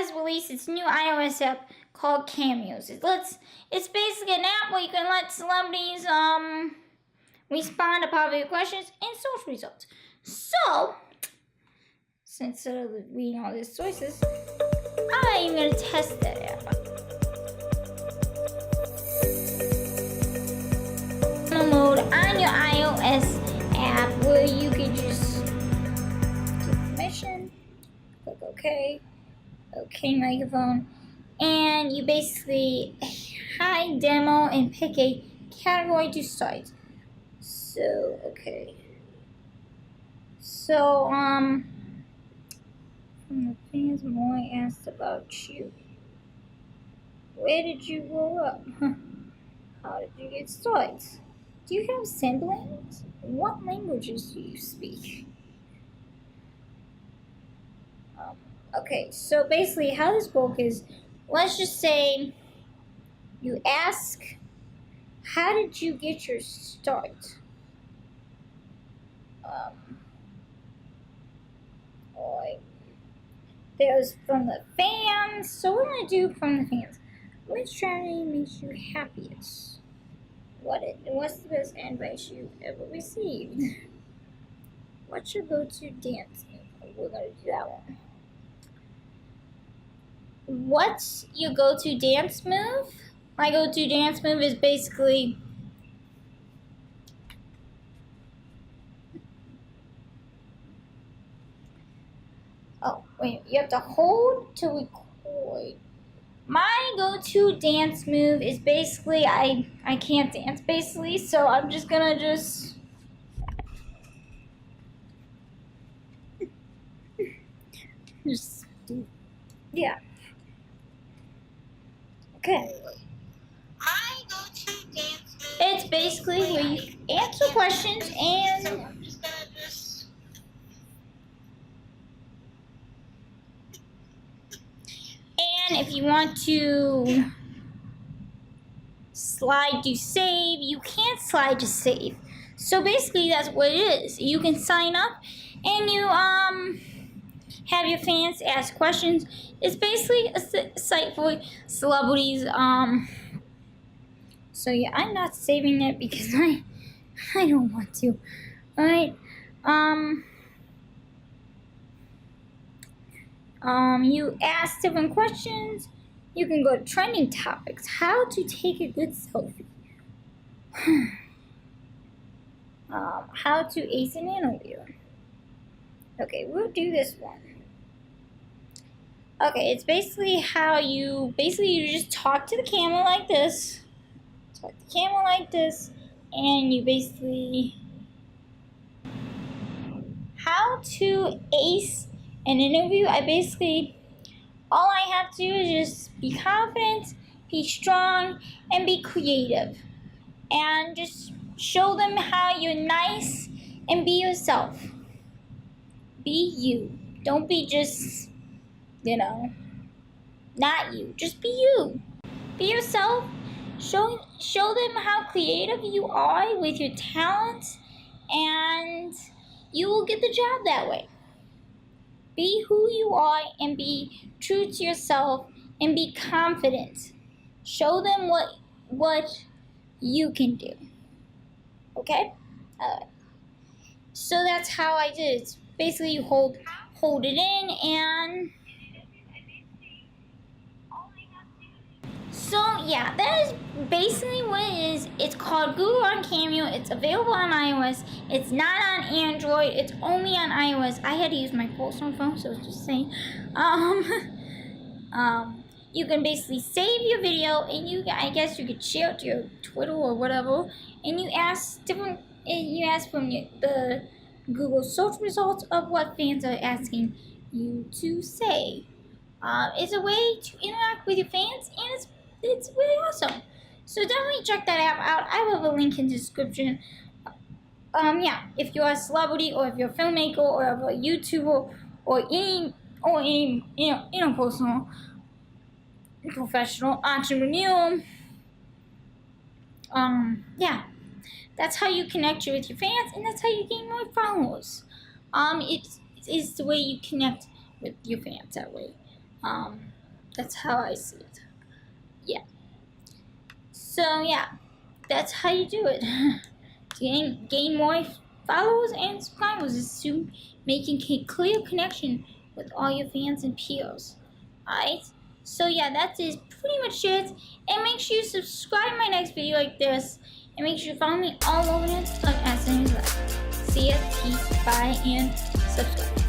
has released its new iOS app called CAMEO'S. It's basically an app where you can let celebrities respond to popular questions and search results. So, since reading all these choices, I'm gonna test that app out. Mode on your iOS app where you can just give permission, click OK, OK microphone, and you basically hide demo and pick a category to start. So okay. So from the fans, more asked about you. Where did you grow up? How did you get started? Do you have siblings? What languages do you speak? Okay, so basically how this works is, let's just say you ask, how did you get your start? There's from the fans, so we're going to do from the fans. Which strategy makes you happiest? What's the best advice you've ever received? What's your go-to dance move? We're going to do that one. What's your go-to dance move? My go-to dance move is basically you have to hold to record. My go-to dance move is basically, I can't dance basically, so I'm just gonna just yeah. Okay. My go-to dance move. It's basically where you answer questions and So I'm just gonna just. And if you want to slide to save, you can't slide to save. So basically that's what it is. You can sign up and you have your fans ask questions. It's basically a site for celebrities. So yeah, I'm not saving it because I don't want to. Alright. You ask different questions. You can go to trending topics. How to take a good selfie. How to ace an interview. Okay, we'll do this one. Okay, it's basically how you just talk to the camera like this. Talk to the camera like this, and you basically how to ace an interview. All I have to do is just be confident, be strong, and be creative. And just show them how you're nice and be yourself. Be you. Don't be just, not you. Just be you. Be yourself. Show them how creative you are with your talents, and you will get the job that way. Be who you are and be true to yourself and be confident. Show them what you can do. Okay? So that's how I did it. Basically you hold it in and so yeah, that is basically what it is. It's called Google on Cameo. It's available on iOS. It's not on Android. It's only on iOS. I had to use my personal phone, so I was just saying. You can basically save your video, and I guess you could share it to your Twitter or whatever. And you ask from the Google search results of what fans are asking you to say. It's a way to interact with your fans, and it's really awesome. So definitely check that app out. I will have a link in the description. Yeah, if you're a celebrity or if you're a filmmaker or if you're a YouTuber or any personal, professional entrepreneur, yeah, that's how you connect with your fans, and that's how you gain more followers. It's the way you connect with your fans that way. That's how I see it. Yeah. So yeah, that's how you do it. To gain more followers and subscribers is to making a clear connection with all your fans and peers. Alright? So yeah, that is pretty much it. And make sure you subscribe to my next video like this. And make sure you follow me all over it as soon as well. See ya, peace, bye, and subscribe.